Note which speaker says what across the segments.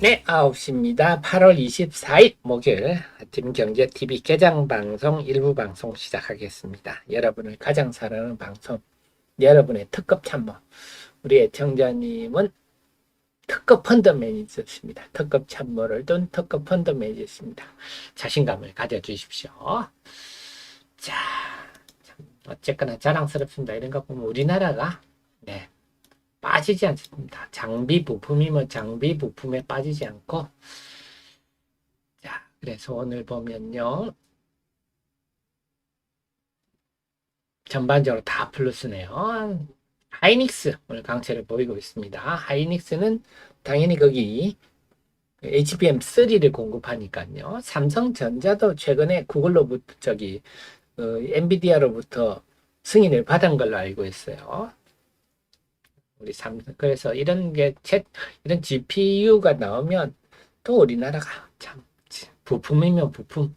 Speaker 1: 네, 9시입니다. 8월 24일 목요일 아침 경제TV 개장방송 일부 방송 시작하겠습니다. 여러분을 가장 사랑하는 방송, 여러분의 특급 참모, 우리 애청자님은 특급 펀드 매니저십니다. 특급 참모를 둔 특급 펀드 매니저십니다. 자신감을 가져주십시오. 자, 어쨌거나 자랑스럽습니다. 이런 거 보면 우리나라가 빠지지 않습니다. 장비 부품이면 장비 부품에 빠지지 않고, 자, 그래서 오늘 보면요, 전반적으로 다 플러스네요. 하이닉스 오늘 강세를 보이고 있습니다. 하이닉스는 당연히 거기 HBM3를 공급하니까요. 삼성전자도 최근에 구글로부터 엔비디아로부터 승인을 받은 걸로 알고 있어요. 우리 삼성. 그래서 이런 이런 GPU가 나오면 또 우리나라가 참 부품이면 부품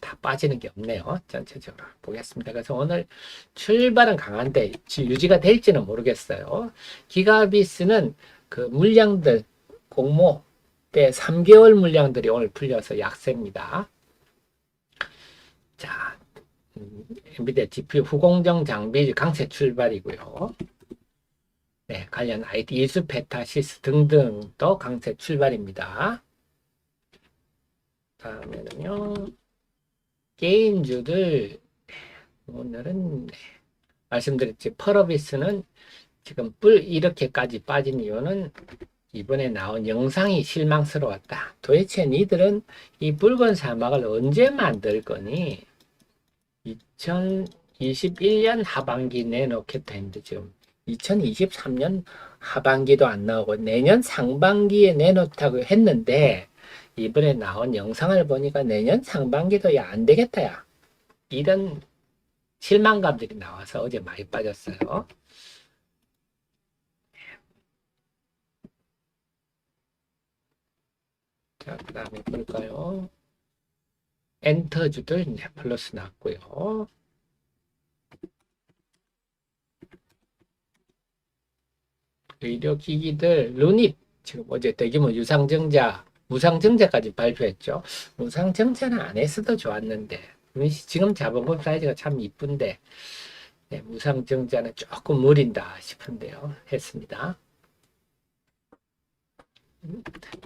Speaker 1: 다 빠지는 게 없네요. 전체적으로 보겠습니다. 그래서 오늘 출발은 강한데 유지가 될지는 모르겠어요. 기가비스는 그 물량들 공모 때 3개월 물량들이 오늘 풀려서 약세입니다. 자, 엔비디아 GPU 후공정 장비 강세 출발이고요. 네, 관련 IT, 이수페타시스 등등도 강세 출발입니다. 다음에는요, 게임주들, 오늘은 말씀드렸지, 펄어비스는 지금 이렇게까지 빠진 이유는 이번에 나온 영상이 실망스러웠다. 도대체 니들은 이 붉은 사막을 언제 만들 거니? 2021년 하반기 내놓겠다 했는데 지금 2023년 하반기도 안 나오고 내년 상반기에 내놓다고 했는데 이번에 나온 영상을 보니까 내년 상반기도 야 안 되겠다 야. 이런 실망감들이 나와서 어제 많이 빠졌어요. 자, 그 다음에 볼까요? 엔터주들 플러스 났고요. 의료기기들 루닛 지금 어제 대규모 무상증자까지 발표했죠. 무상증자는 안 했어도 좋았는데 지금 자본금 사이즈가 참 이쁜데 무상증자는 조금 무린다 싶은데요. 했습니다.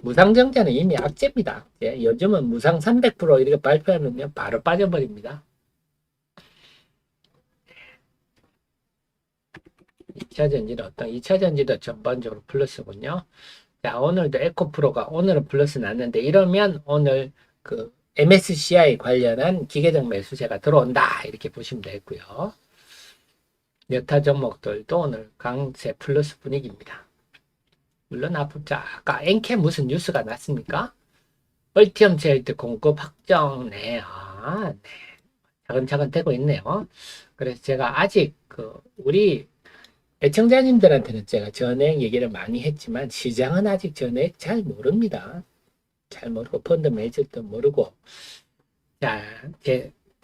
Speaker 1: 무상증자는 이미 악재입니다. 요즘은 무상 300% 이렇게 발표하면 바로 빠져버립니다. 2차전지도 전반적으로 플러스군요. 자, 오늘도 에코프로가 오늘은 플러스 났는데 이러면 오늘 그 MSCI 관련한 기계적 매수세가 들어온다 이렇게 보시면 되고요. 여타 종목들도 오늘 강세 플러스 분위기입니다. 물론 아까 엔캐 무슨 뉴스가 났습니까? 얼티엄 젤트 공급 확정 네, 차근차근 되고 있네요. 그래서 제가 아직 우리 애청자님들한테는 제가 전액 얘기를 많이 했지만 시장은 아직 전액 잘 모릅니다. 잘 모르고 펀드 매니저도 모르고 자,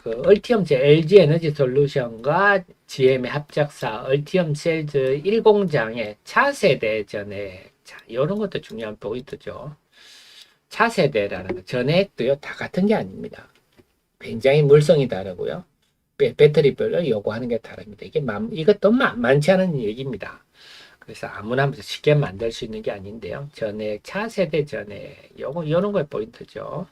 Speaker 1: 얼티엄 LG 에너지 솔루션과 GM의 합작사 얼티엄 셀즈 1공장의 차세대 전액 자, 이런 것도 중요한 포인트죠. 차세대라는 거 전액도요 다 같은 게 아닙니다. 굉장히 물성이 다르고요. 배터리별로 요구하는 게 다릅니다. 이것도 만만치 않은 얘기입니다. 그래서 아무나 쉽게 만들 수 있는 게 아닌데요. 전액, 차세대 전액, 요런 걸 포인트죠.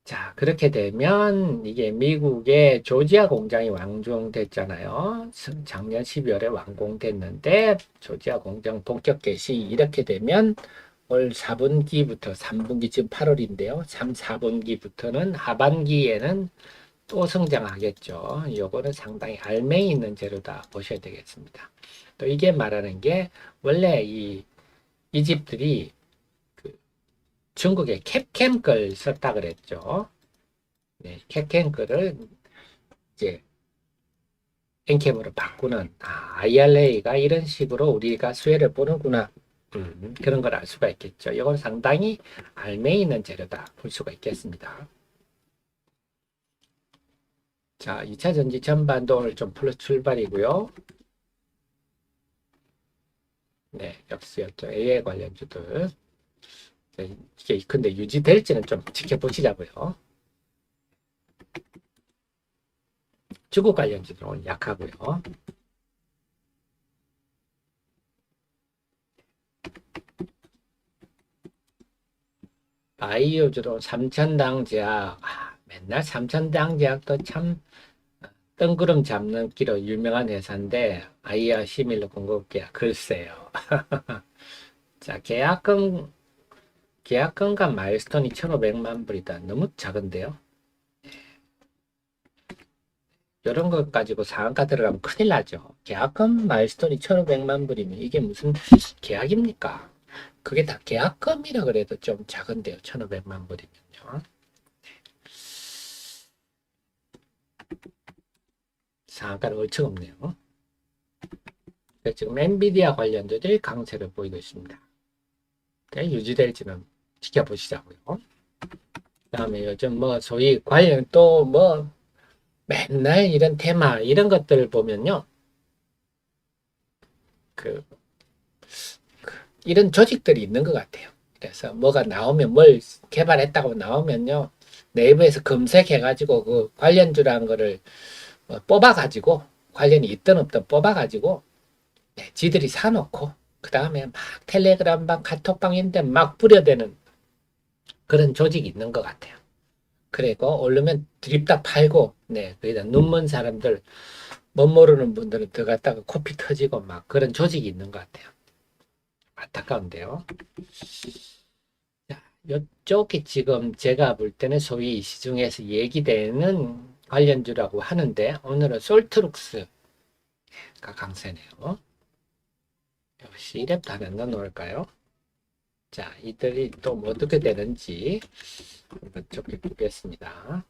Speaker 1: 자, 그렇게 되면 이게 미국의 조지아 공장이 완공됐잖아요. 작년 12월에 완공됐는데 조지아 공장 본격 개시 이렇게 되면 올 4분기부터 3분기 지금 8월인데요. 4분기부터는 하반기에는 또 성장하겠죠. 요거는 상당히 알맹이 있는 재료다 보셔야 되겠습니다. 또 이게 말하는 게 원래 이 집들이 중국의 캡캠 걸 썼다 그랬죠. 네, 캡캠 거를 이제 엔캠으로 바꾸는 IRA가 이런 식으로 우리가 수혜를 보는구나. 그런 걸 알 수가 있겠죠. 이건 상당히 알맹이 있는 재료다 볼 수가 있겠습니다. 자, 2차 전지 전반도 오늘 좀 플러스 출발이고요. 네, 역시였죠. AI 관련주들. 이게 근데 유지될지는 좀 지켜보시자고요. 중국 관련주들은 오늘 약하고요. 바이오주로 삼천당 제약, 맨날 삼천당 제약도 참 뜬구름 잡는 기로 유명한 회사인데 아이아 시밀러 공급계약 글쎄요. 자, 계약금과 마일스톤이 1,500만 불이다. 너무 작은데요. 이런 것 가지고 상한가 들어가면 큰일 나죠. 계약금 마일스톤이 1,500만 불이면 이게 무슨 계약입니까? 그게 다 계약금이라 그래도 좀 작은데요. 1,500만 불이면요. 상한가는 얼척 없네요. 지금 엔비디아 관련주들이 강세를 보이고 있습니다. 유지될지는 지켜보시자고요. 그 다음에 요즘 뭐 소위 관련 또 뭐 맨날 이런 테마 이런 것들 보면요. 그 이런 조직들이 있는 것 같아요. 그래서 뭐가 나오면 뭘 개발했다고 나오면요. 네이버에서 검색해가지고 그 관련주라는 거를 뽑아가지고 관련이 있든 없든 뽑아가지고 지들이 사놓고 그 다음에 막 텔레그램방 카톡방인데 막 뿌려대는 그런 조직이 있는 것 같아요. 그리고 오르면 드립다 팔고 거기다 눈먼 사람들 못 모르는 분들은 들어갔다가 코피 터지고 막 그런 조직이 있는 것 같아요. 안타까운데요. 자, 이쪽이 지금 제가 볼 때는 소위 시중에서 얘기되는 관련주라고 하는데 오늘은 솔트룩스가 강세네요. 역시 이랩도 하나 넣어놓을까요? 자, 이들이 또 어떻게 되는지 한번 쭉 보겠습니다.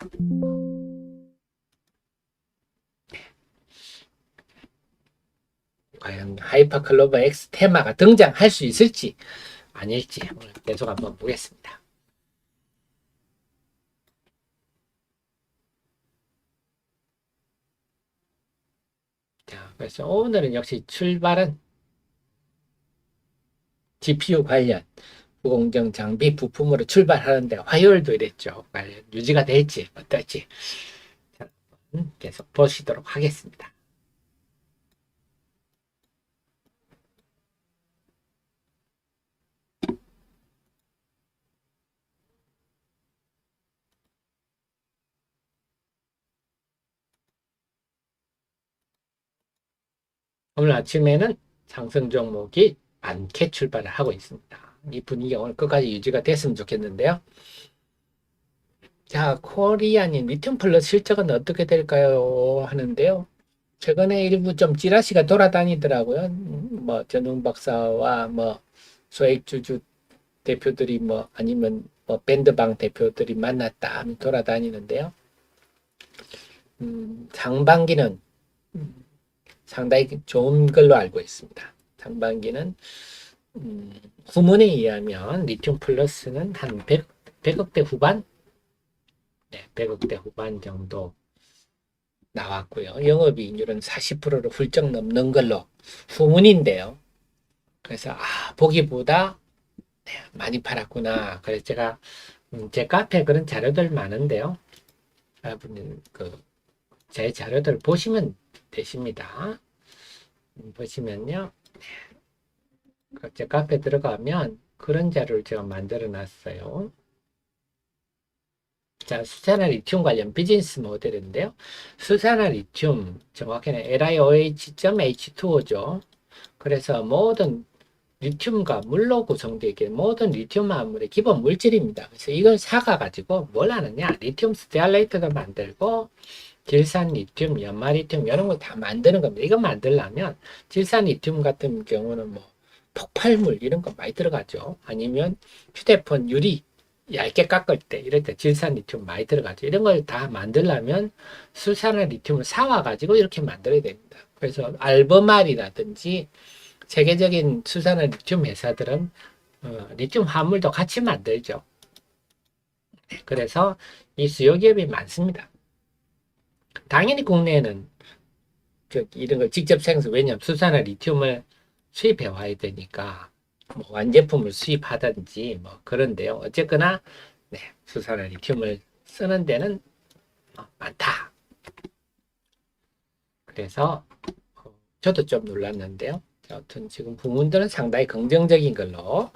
Speaker 1: 과연 하이퍼클로버 X 테마가 등장할 수 있을지 아닐지 오늘 계속 한번 보겠습니다. 자, 그래서 오늘은 역시 출발은 GPU 관련 무공정 장비 부품으로 출발하는데 화요일도 이랬죠. 관련 유지가 될지 어떨지 자, 계속 보시도록 하겠습니다. 오늘 아침에는 상승 종목이 많게 출발을 하고 있습니다. 이 분위기가 오늘 끝까지 유지가 됐으면 좋겠는데요. 자, 코리아님 리튬 플러스 실적은 어떻게 될까요? 하는데요. 최근에 일부 좀 찌라시가 돌아다니더라고요. 뭐 전웅 박사와 뭐 소액주주 대표들이 뭐 아니면 뭐 밴드방 대표들이 만났다 하면 돌아다니는데요. 상반기는 상당히 좋은 걸로 알고 있습니다. 상반기는 후문에 의하면 리튬 플러스는 한 100억대 후반? 네, 100억대 후반 정도 나왔고요. 영업이익률은 40%를 훌쩍 넘는 걸로 후문인데요. 그래서 보기보다 많이 팔았구나. 그래서 제가 제 카페에 그런 자료들 많은데요. 여러분 제 자료들 보시면 되십니다. 보시면요. 제 카페 들어가면 그런 자료를 제가 만들어 놨어요. 자, 수산화 리튬 관련 비즈니스 모델인데요. 수산화 리튬, 정확히는 LiOH.H2O죠. 그래서 모든 리튬과 물로 구성되어 있는 모든 리튬 화물의 기본 물질입니다. 그래서 이걸 사가지고 뭘 하느냐? 리튬 스테알레이트도 만들고 질산 리튬, 연마 리튬 이런 걸 다 만드는 겁니다. 이거 만들려면 질산 리튬 같은 경우는 뭐 폭발물 이런 거 많이 들어가죠. 아니면 휴대폰 유리 얇게 깎을 때 이럴 때 질산 리튬 많이 들어가죠. 이런 걸 다 만들려면 수산화 리튬을 사와가지고 이렇게 만들어야 됩니다. 그래서 알버말이라든지 세계적인 수산화 리튬 회사들은 리튬 화물도 같이 만들죠. 그래서 이 수요 기업이 많습니다. 당연히 국내에는 이런 걸 직접 생산, 왜냐하면 수산화 리튬을 수입해 와야 되니까 뭐 완제품을 수입하든지 뭐 그런데요. 어쨌거나 네, 수산화 리튬을 쓰는 데는 많다. 그래서 저도 좀 놀랐는데요. 아무튼 지금 부문들은 상당히 긍정적인 걸로.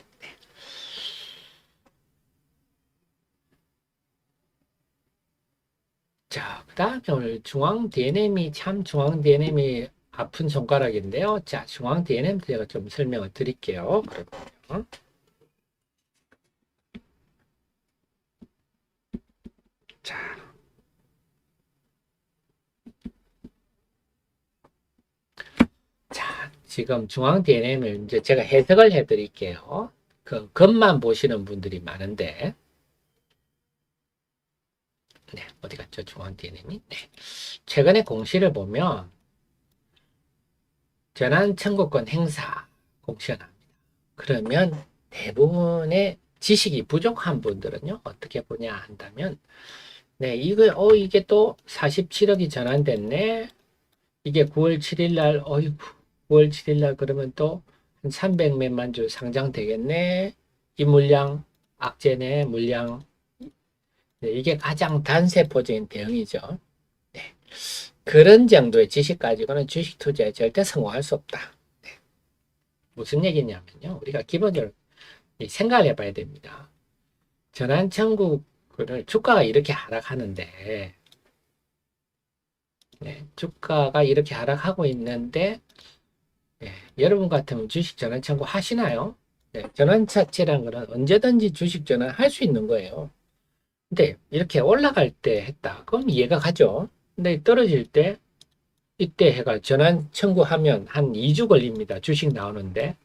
Speaker 1: 자, 그 다음에 오늘 중앙 DNM이 참 중앙 DNM이 아픈 손가락인데요. 자, 중앙 DNM 제가 좀 설명을 드릴게요. 그러면 자, 자, 지금 중앙 DNM을 이제 제가 해석을 해드릴게요. 그 겉만 보시는 분들이 많은데, 네, 어디 갔죠? 중앙 DNM이? 네. 최근에 공시를 보면 전환 청구권 행사 공시가 납니다. 그러면 대부분의 지식이 부족한 분들은요, 어떻게 보냐 한다면, 네, 이게 또 47억이 전환됐네. 이게 9월 7일 날, 어이구, 9월 7일 날 그러면 또 한 300 몇만 주 상장되겠네. 이 물량, 악재네, 물량. 네, 이게 가장 단세포적인 대응이죠. 네. 그런 정도의 지식 가지고는 주식 투자에 절대 성공할 수 없다. 네. 무슨 얘기냐면요. 우리가 기본적으로 생각을 해봐야 됩니다. 전환 청구를 주가가 이렇게 하락하는데, 네, 주가가 이렇게 하락하고 있는데, 네, 여러분 같으면 주식 전환 청구 하시나요? 네, 전환 자체란 거는 언제든지 주식 전환 할 수 있는 거예요. 근데 이렇게 올라갈 때 했다. 그럼 이해가 가죠. 근데 떨어질 때, 이때 해가 전환 청구하면 한 2주 걸립니다. 주식 나오는데.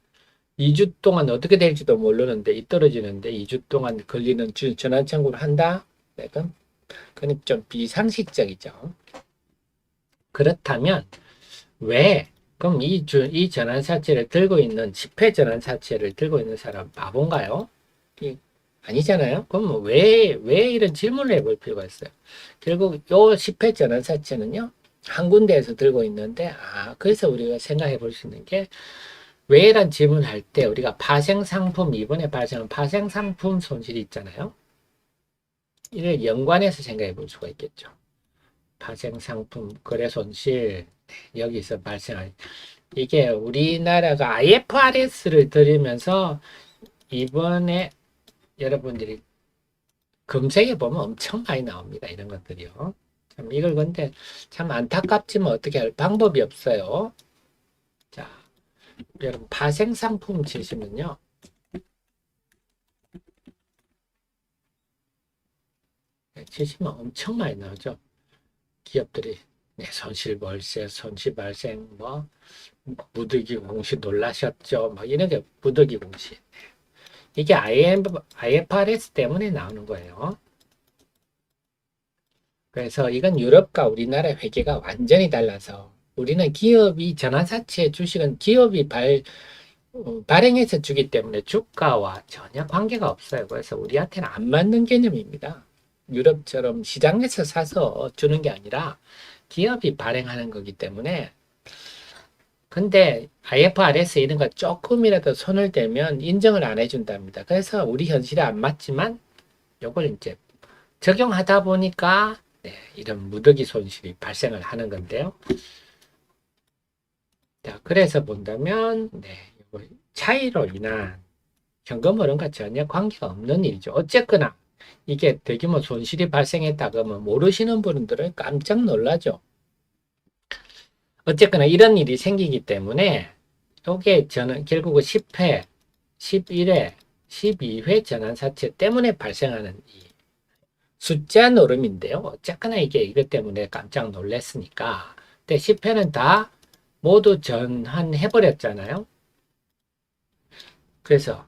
Speaker 1: 2주 동안 어떻게 될지도 모르는데, 이 떨어지는데 2주 동안 걸리는 전환 청구를 한다? 네, 그건 좀 비상식적이죠. 그렇다면, 왜 그럼 이 전환사채를 들고 있는 집회 전환사채를 들고 있는 사람 바본가요? 아니잖아요. 그럼 왜 이런 질문을 해볼 필요가 있어요? 결국 요 10회 전환사채는요, 한 군데에서 들고 있는데, 그래서 우리가 생각해 볼 수 있는 게, 왜란 질문을 할 때 우리가 파생상품, 이번에 발생한 파생상품 손실이 있잖아요. 이를 연관해서 생각해 볼 수가 있겠죠. 파생상품 거래 손실, 여기서 발생한 이게 우리나라가 IFRS를 들으면서 이번에 여러분들이 검색해 보면 엄청 많이 나옵니다. 이런 것들이요. 참 이걸 근데 참 안타깝지만 어떻게 할 방법이 없어요. 자, 여러분 파생 상품 치시면요. 치시면 엄청 많이 나오죠. 기업들이 손실 벌세, 손실 발생, 뭐 무더기 공시 놀라셨죠? 막 이런 게 무더기 공시. 이게 IFRS 때문에 나오는 거예요. 그래서 이건 유럽과 우리나라 회계가 완전히 달라서 우리는 기업이 전환사채 주식은 기업이 발행해서 주기 때문에 주가와 전혀 관계가 없어요. 그래서 우리한테는 안 맞는 개념입니다. 유럽처럼 시장에서 사서 주는 게 아니라 기업이 발행하는 거기 때문에 근데 IFRS 이런 거 조금이라도 손을 대면 인정을 안 해준답니다. 그래서 우리 현실에 안 맞지만 요걸 이제 적용하다 보니까 네, 이런 무더기 손실이 발생을 하는 건데요. 자, 그래서 본다면 네, 차이로 인한 현금 흐름과 전혀 관계가 없는 일이죠. 어쨌거나 이게 대규모 손실이 발생했다 그러면 모르시는 분들은 깜짝 놀라죠. 어쨌거나 이런 일이 생기기 때문에 이게 저는 결국은 10회, 11회, 12회 전환사채 때문에 발생하는 이 숫자 노름인데요. 어쨌거나 이게 이것 때문에 깜짝 놀랐으니까. 근데 10회는 다 모두 전환해버렸잖아요. 그래서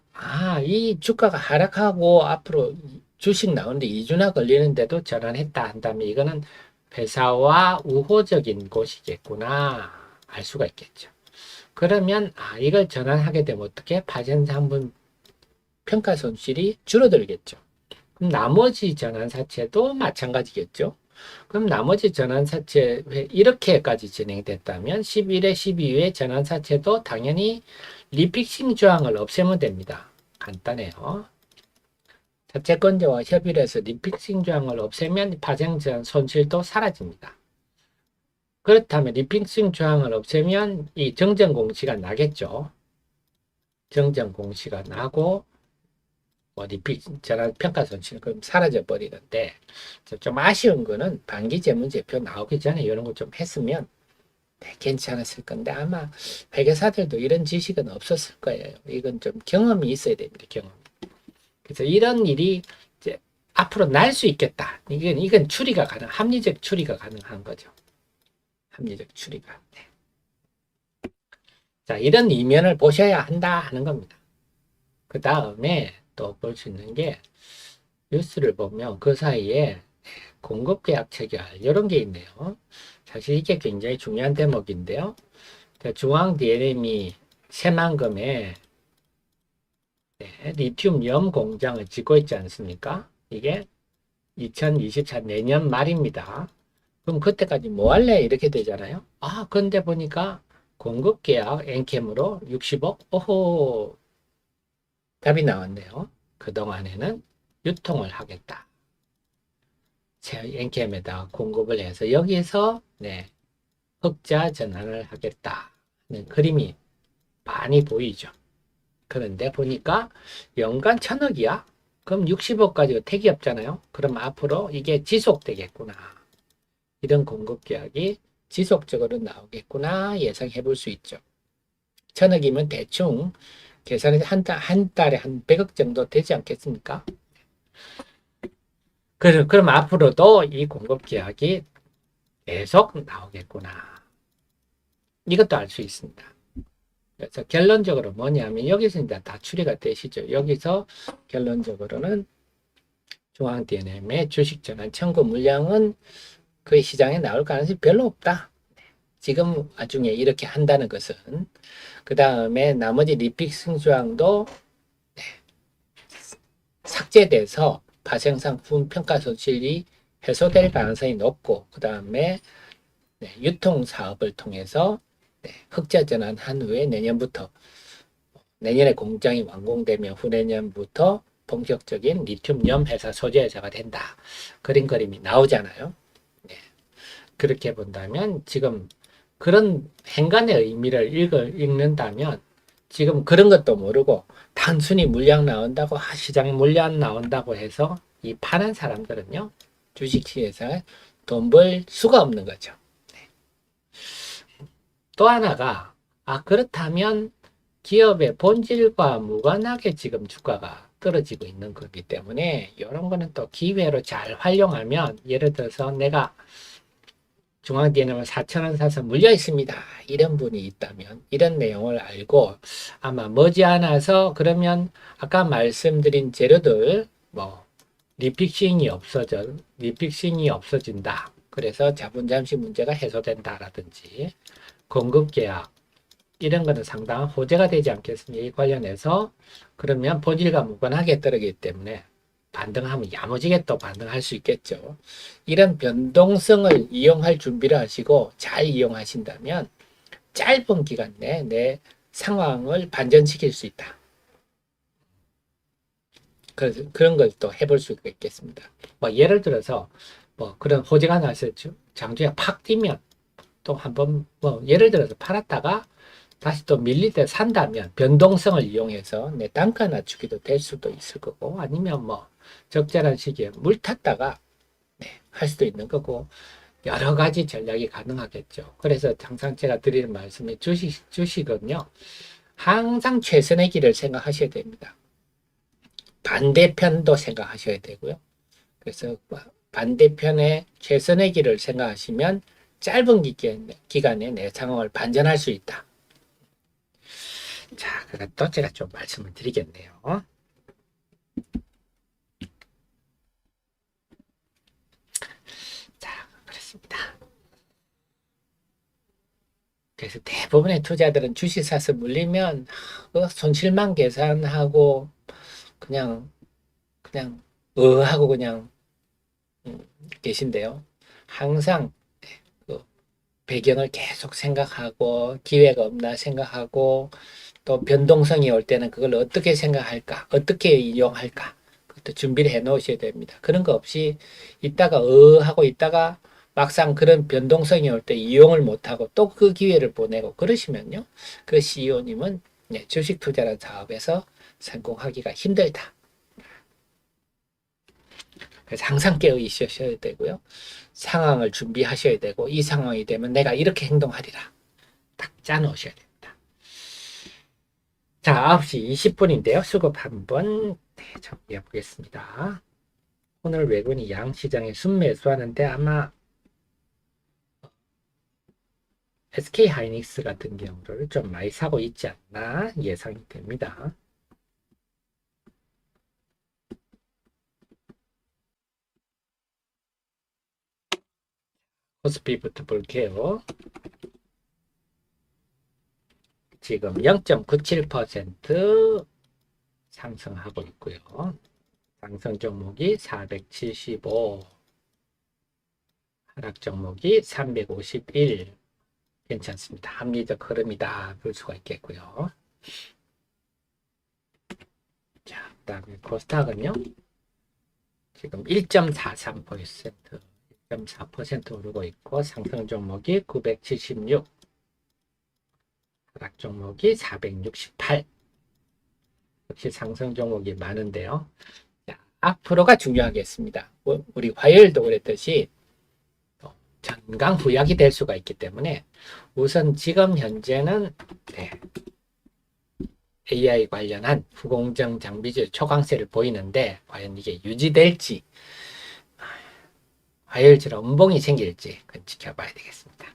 Speaker 1: 이 주가가 하락하고 앞으로 주식 나오는데 2주나 걸리는데도 전환했다 한다면 이거는 회사와 우호적인 곳이겠구나 알 수가 있겠죠. 그러면 이걸 전환하게 되면 어떻게 파생상품 평가 손실이 줄어들겠죠. 그럼 나머지 전환사채도 마찬가지겠죠. 그럼 나머지 전환사채 이렇게까지 진행됐다면 11회, 12회 전환사채도 당연히 리픽싱 조항을 없애면 됩니다. 간단해요. 자체권자와 협의를 해서 리픽싱 조항을 없애면 발생전 손실도 사라집니다. 그렇다면 리픽싱 조항을 없애면 이 정정 공시가 나겠죠. 정정 공시가 나고 리픽 전환 평가 손실은 그럼 사라져 버리는데 좀 아쉬운 거는 반기 재무제표 나오기 전에 이런 거 좀 했으면 괜찮았을 건데 아마 회계사들도 이런 지식은 없었을 거예요. 이건 좀 경험이 있어야 됩니다. 경험. 그래서 이런 일이 이제 앞으로 날 수 있겠다. 이건 추리가 합리적 추리가 가능한 거죠. 합리적 추리가. 네. 자, 이런 이면을 보셔야 한다 하는 겁니다. 그 다음에 또 볼 수 있는 게 뉴스를 보면 그 사이에 공급계약 체결 이런 게 있네요. 사실 이게 굉장히 중요한 대목인데요. 중앙 DLM이 새만금에 리튬 공장을 짓고 있지 않습니까? 이게 2024 내년 말입니다. 그럼 그때까지 뭐 할래? 이렇게 되잖아요. 그런데 보니까 공급계약 엔캠으로 60억? 오호, 답이 나왔네요. 그동안에는 유통을 하겠다. 엔캠에다 공급을 해서 여기서 흑자 전환을 하겠다는 그림이 많이 보이죠. 그런데 보니까 연간 1,000억이야? 그럼 60억 가지고 택이 없잖아요. 그럼 앞으로 이게 지속되겠구나. 이런 공급 계약이 지속적으로 나오겠구나 예상해 볼 수 있죠. 1,000억이면 대충 계산해서 한 달에 한 100억 정도 되지 않겠습니까? 그럼 앞으로도 이 공급 계약이 계속 나오겠구나. 이것도 알 수 있습니다. 그래서 결론적으로 뭐냐면 여기서 이제 다 추리가 되시죠. 여기서 결론적으로는 중앙 DNM의 주식 전환 청구 물량은 그 시장에 나올 가능성이 별로 없다. 지금 나중에 이렇게 한다는 것은 그 다음에 나머지 리픽싱 조항도 삭제돼서 파생상품 평가 손실이 해소될 가능성이 높고 그 다음에 유통 사업을 통해서 흑자 전환한 후에 내년에 공장이 완공되면 후내년부터 본격적인 리튬염 회사 소재 회사가 된다. 그림이 나오잖아요. 그렇게 본다면 지금 그런 행간의 의미를 읽는다면 지금 그런 것도 모르고 단순히 물량 나온다고 시장 물량 나온다고 해서 이 파는 사람들은요 주식시장에서 돈 벌 수가 없는 거죠. 또 하나가 그렇다면 기업의 본질과 무관하게 지금 주가가 떨어지고 있는 거기 때문에 이런 거는 또 기회로 잘 활용하면 예를 들어서 내가 중앙 DNM을 4,000원 사서 물려 있습니다. 이런 분이 있다면 이런 내용을 알고 아마 머지않아서 그러면 아까 말씀드린 재료들 리픽싱이 없어진다. 그래서 자본 잠시 문제가 해소된다라든지 공급계약 이런 거는 상당한 호재가 되지 않겠습니까? 이 관련해서 그러면 본질과 무관하게 떨어지기 때문에 반등하면 야무지게 또 반등할 수 있겠죠. 이런 변동성을 이용할 준비를 하시고 잘 이용하신다면 짧은 기간 내에 내 상황을 반전시킬 수 있다. 그런 걸 또 해볼 수가 있겠습니다. 예를 들어서 그런 호재가 나서 장주에 팍 뛰면 또 한번 예를 들어서 팔았다가 다시 또 밀릴 때 산다면 변동성을 이용해서 내 단가 낮추기도 될 수도 있을 거고 아니면 적절한 시기에 물 탔다가 할 수도 있는 거고 여러 가지 전략이 가능하겠죠. 그래서 항상 제가 드리는 말씀이 주식은요 항상 최선의 길을 생각하셔야 됩니다. 반대편도 생각하셔야 되고요. 그래서 반대편의 최선의 길을 생각하시면 짧은 기간에 내 상황을 반전할 수 있다. 자, 그것도 제가 좀 말씀을 드리겠네요. 자, 그렇습니다. 그래서 대부분의 투자들은 주식 사서 물리면 손실만 계산하고 그냥 하고 그냥 계신데요. 항상 그 배경을 계속 생각하고 기회가 없나 생각하고 또 변동성이 올 때는 그걸 어떻게 생각할까, 어떻게 이용할까, 그것도 준비를 해 놓으셔야 됩니다. 그런 거 없이 있다가 하고 있다가 막상 그런 변동성이 올 때 이용을 못하고 또 그 기회를 보내고 그러시면요. 그 CEO님은 주식 투자라는 사업에서 성공하기가 힘들다. 그래서 항상 깨어 있으셔야 되고요. 상황을 준비하셔야 되고 이 상황이 되면 내가 이렇게 행동하리라. 딱 짜놓으셔야 됩니다. 자, 9시 20분인데요. 수급 한번 정리해 보겠습니다. 오늘 외국인이 양시장에 순매수하는데 아마 SK하이닉스 같은 경우를 좀 많이 사고 있지 않나 예상이 됩니다. 코스피부터 볼게요. 지금 0.97% 상승하고 있고요. 상승 종목이 475, 하락 종목이 351. 괜찮습니다. 합리적 흐름이다 볼 수가 있겠고요. 자, 그다음에 코스닥은요. 지금 1.43%, 1.4% 오르고 있고 상승 종목이 976, 하락 종목이 468. 역시 상승 종목이 많은데요. 자, 앞으로가 중요하겠습니다. 우리 화요일도 그랬듯이 전강후약이 될 수가 있기 때문에 우선 지금 현재는 AI 관련한 후공정 장비주 초강세를 보이는데 과연 이게 유지될지 화요일처럼 음봉이 생길지 그건 지켜봐야 되겠습니다.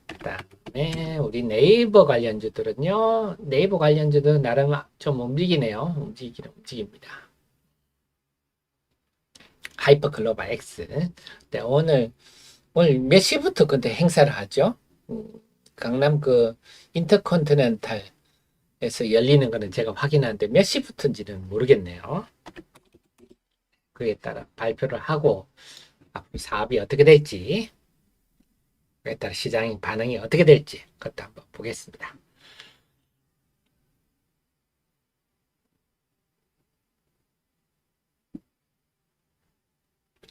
Speaker 1: 그 다음에 우리 네이버 관련주들은요. 네이버 관련주도 나름 좀 움직이네요. 움직입니다. 하이퍼 글로벌 X. 네, 오늘 몇 시부터 근데 행사를 하죠? 강남 그 인터컨티넨탈에서 열리는 거는 제가 확인하는데 몇 시부터인지는 모르겠네요. 그에 따라 발표를 하고 앞으로 사업이 어떻게 될지 그에 따라 시장 반응이 어떻게 될지 그것도 한번 보겠습니다.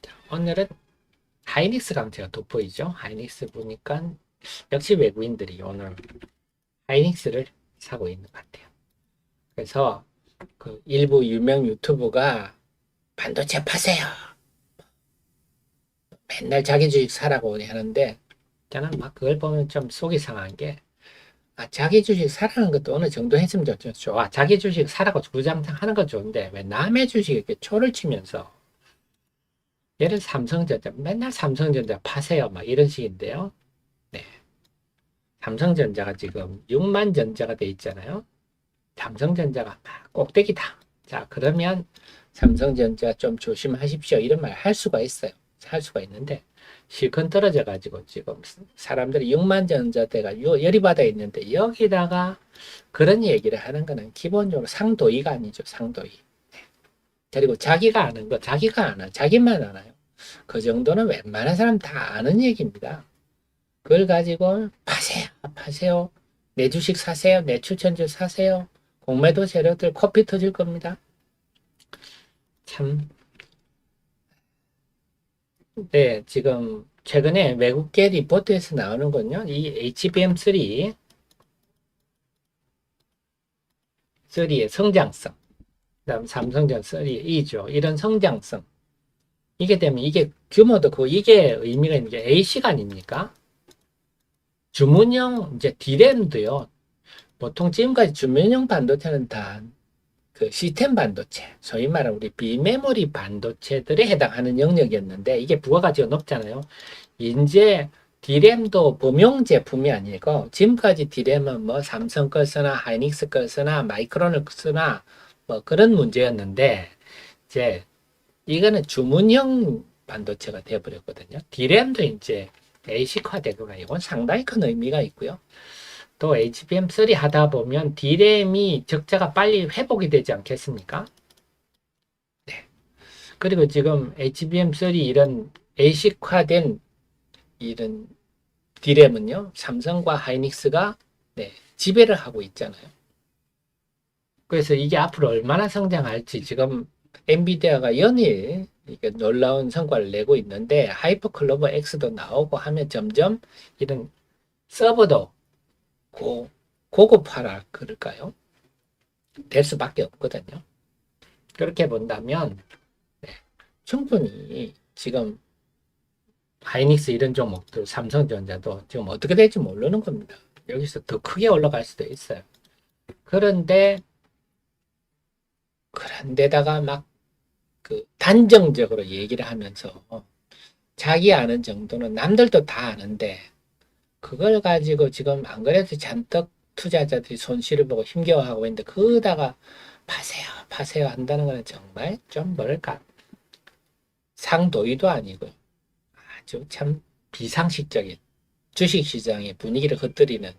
Speaker 1: 자, 오늘은 하이닉스 강세가 돋보이죠. 하이닉스 보니까 역시 외국인들이 오늘 하이닉스를 사고 있는 것 같아요. 그래서 그 일부 유명 유튜브가 반도체 파세요. 맨날 자기 주식 사라고 하는데 저는 막 그걸 보면 좀 속이 상한 게 자기 주식 사라는 것도 어느 정도 했으면 좋아. 자기 주식 사라고 주장하는 건 좋은데 왜 남의 주식에 이렇게 초를 치면서 예를 삼성전자 맨날 삼성전자 파세요 막 이런 식인데요. 네. 삼성전자가 지금 6만 전자가 돼 있잖아요. 삼성전자가 꼭대기다. 자, 그러면 삼성전자 좀 조심하십시오. 이런 말 할 수가 있어요. 할 수가 있는데 실컷 떨어져 가지고 지금 사람들이 6만 전자대가 열이 받아 있는데 여기다가 그런 얘기를 하는 거는 기본적으로 상도의가 아니죠. 상도의. 그리고 자기가 아는 거 자기가 아나 자기만 알아요. 그 정도는 웬만한 사람 다 아는 얘기입니다. 그걸 가지고 파세요. 파세요. 내 주식 사세요. 내 추천주 사세요. 공매도 세력들 코피 터질 겁니다. 참. 네, 지금 최근에 외국계 리포트에서 나오는 건요. 이 HBM3의 성장성, 그다음 삼성전 3E죠. 이런 성장성. 이게 되면 이게 규모도 그 이게 의미가 있는 게 A식 아닙니까? 주문형 이제 D램도요. 보통 지금까지 주문형 반도체는 다 그 시스템 반도체, 소위 말하는 우리 비메모리 반도체들에 해당하는 영역이었는데 이게 부가가치가 높잖아요. 이제 D램도 범용 제품이 아니고 지금까지 D램은 뭐 삼성 걸 쓰나 하이닉스 걸 쓰나 마이크론을 쓰나 뭐 그런 문제였는데 이제 이거는 주문형 반도체가 되어버렸거든요. D램도 이제 ASIC화되고 이건 상당히 큰 의미가 있고요. 또 HBM3 하다 보면 D램이 적자가 빨리 회복이 되지 않겠습니까? 네. 그리고 지금 HBM3 이런 ASIC화된 이런 디램은요, 삼성과 하이닉스가 네, 지배를 하고 있잖아요. 그래서 이게 앞으로 얼마나 성장할지 지금 엔비디아가 연일 이게 놀라운 성과를 내고 있는데 하이퍼클로버 X도 나오고 하면 점점 이런 서버도 고급화라 그럴까요? 될 수밖에 없거든요. 그렇게 본다면 네, 충분히 지금 하이닉스 이런 종목들, 삼성전자도 지금 어떻게 될지 모르는 겁니다. 여기서 더 크게 올라갈 수도 있어요. 그런데다가 막 그 단정적으로 얘기를 하면서 자기 아는 정도는 남들도 다 아는데 그걸 가지고 지금 안 그래도 잔뜩 투자자들이 손실을 보고 힘겨워하고 있는데 그러다가 파세요 한다는 거는 정말 좀 뭐랄까 상도의도 아니고 아주 참 비상식적인 주식시장의 분위기를 흩뜨리는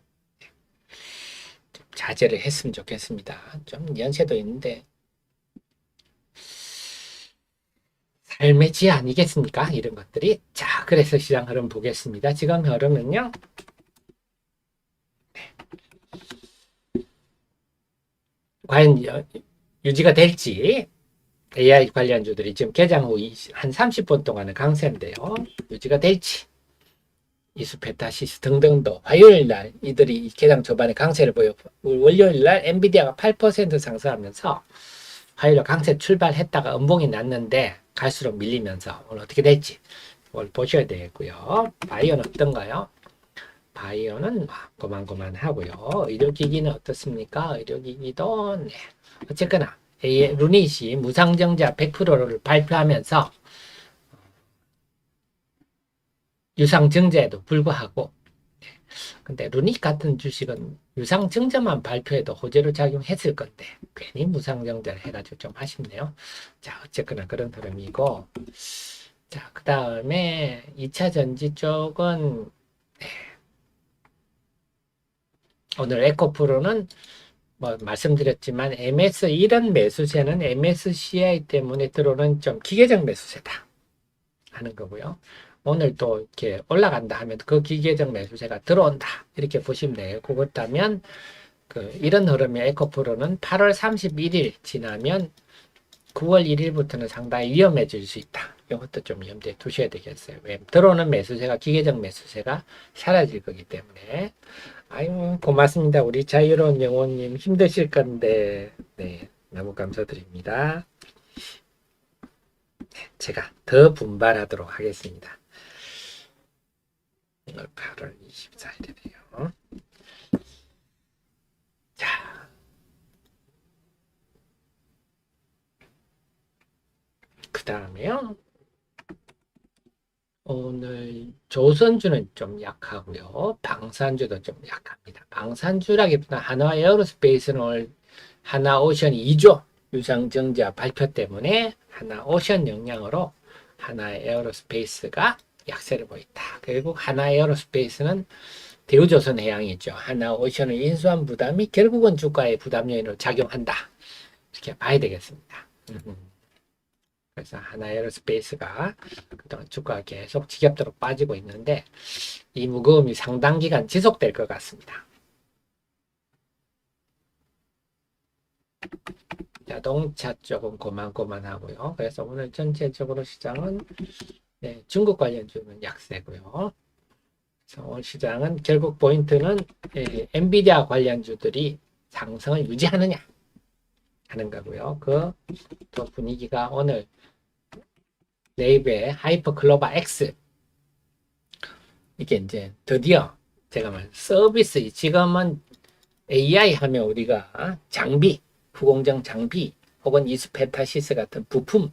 Speaker 1: 좀 자제를 했으면 좋겠습니다. 좀 연세도 있는데 삶의 지 아니겠습니까? 이런 것들이. 자, 그래서 시장 흐름 보겠습니다. 지금 흐름은요. 과연 유지가 될지 AI 관련주들이 지금 개장 후 한 30분 동안은 강세인데요. 유지가 될지 이수페타시스 등등도 화요일 날 이들이 개장 초반에 강세를 보여 월요일 날 엔비디아가 8% 상승하면서 화요일 강세 출발했다가 음봉이 났는데 갈수록 밀리면서 오늘 어떻게 될지 이걸 보셔야 되겠고요. 바이오는 어떤가요? 바이오는 고만고만하고요. 의료기기는 어떻습니까? 의료기기도 네. 어쨌거나 루닛이 무상증자 100%를 발표하면서 유상증자에도 불구하고 근데 루닛 같은 주식은 유상증자만 발표해도 호재로 작용했을 건데 괜히 무상증자를 해가지고 좀 아쉽네요. 자, 어쨌거나 그런 흐름이고 자, 그 다음에 2차 전지 쪽은 네. 오늘 에코프로는 뭐 말씀드렸지만 MS 이런 매수세는 MSCI 때문에 들어오는 좀 기계적 매수세다 하는 거고요. 오늘 또 이렇게 올라간다 하면 그 기계적 매수세가 들어온다 이렇게 보시면 돼요. 그렇다면 이런 흐름의 에코프로는 8월 31일 지나면 9월 1일부터는 상당히 위험해질 수 있다. 이것도 좀 염두에 두셔야 되겠어요. 왜? 들어오는 매수세가 기계적 매수세가 사라질 거기 때문에. 아유, 고맙습니다. 우리 자유로운 영혼님 힘드실 건데, 네, 너무 감사드립니다. 네, 제가 더 분발하도록 하겠습니다. 오늘 8월 24일이네요. 자, 그 다음에요. 오늘 조선주는 좀 약하고요. 방산주도 좀 약합니다. 방산주라기보다 하나 에어로스페이스는 오늘 하나오션이 2조 유상증자 발표 때문에 하나오션 영향으로 하나에어로스페이스가 약세를 보였다. 결국 하나에어로스페이스는 대우조선해양이죠. 하나오션을 인수한 부담이 결국은 주가의 부담 요인으로 작용한다. 이렇게 봐야 되겠습니다. 그래서 하나에어로스페이스가 그동안 주가가 계속 지겹도록 빠지고 있는데 이 무거움이 상당 기간 지속될 것 같습니다. 자동차 쪽은 고만고만하고요. 그래서 오늘 전체적으로 시장은 네, 중국 관련주는 약세고요. 그래서 오늘 시장은 결국 포인트는 엔비디아 관련주들이 상승을 유지하느냐 하는 거고요. 또 분위기가 오늘 네이버의 하이퍼클로바 X 이게 이제 드디어 제가 말 서비스 지금은 AI 하면 우리가 장비 후공정 장비 혹은 이수페타시스 같은 부품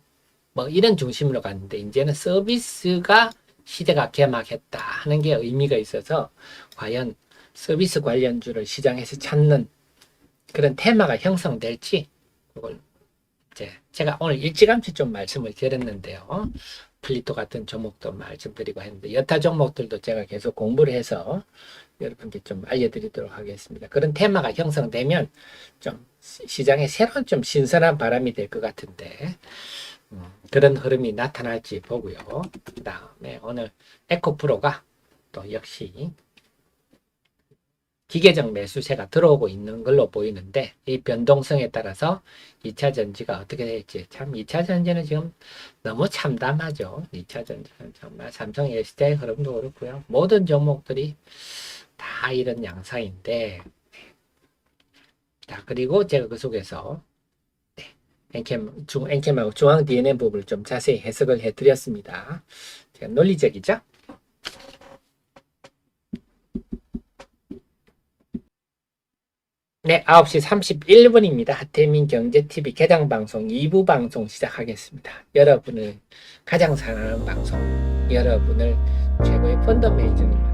Speaker 1: 뭐 이런 중심으로 갔는데 이제는 서비스가 시대가 개막했다 하는 게 의미가 있어서 과연 서비스 관련주를 시장에서 찾는 그런 테마가 형성될지 그걸 이제 제가 오늘 일찌감치 좀 말씀을 드렸는데요. 플리토 같은 종목도 말씀드리고 했는데 여타 종목들도 제가 계속 공부를 해서 여러분께 좀 알려드리도록 하겠습니다. 그런 테마가 형성되면 좀 시장에 새로운 좀 신선한 바람이 될 것 같은데 그런 흐름이 나타날지 보고요. 그 다음에 오늘 에코프로가 또 역시 기계적 매수세가 들어오고 있는 걸로 보이는데 이 변동성에 따라서 2차 전지가 어떻게 될지 참 2차 전지는 지금 너무 참담하죠. 2차 전지는 정말 삼성 SDI 흐름도 그렇고요. 모든 종목들이 다 이런 양상인데 자 그리고 제가 그 속에서 엔캠하고 중앙 DNM 부분을 좀 자세히 해석을 해드렸습니다. 제가 논리적이죠? 네, 9시 31분입니다. 하태민 경제TV 개장방송 2부 방송 시작하겠습니다. 여러분을 가장 사랑하는 방송, 여러분을 최고의 펀더 매니저님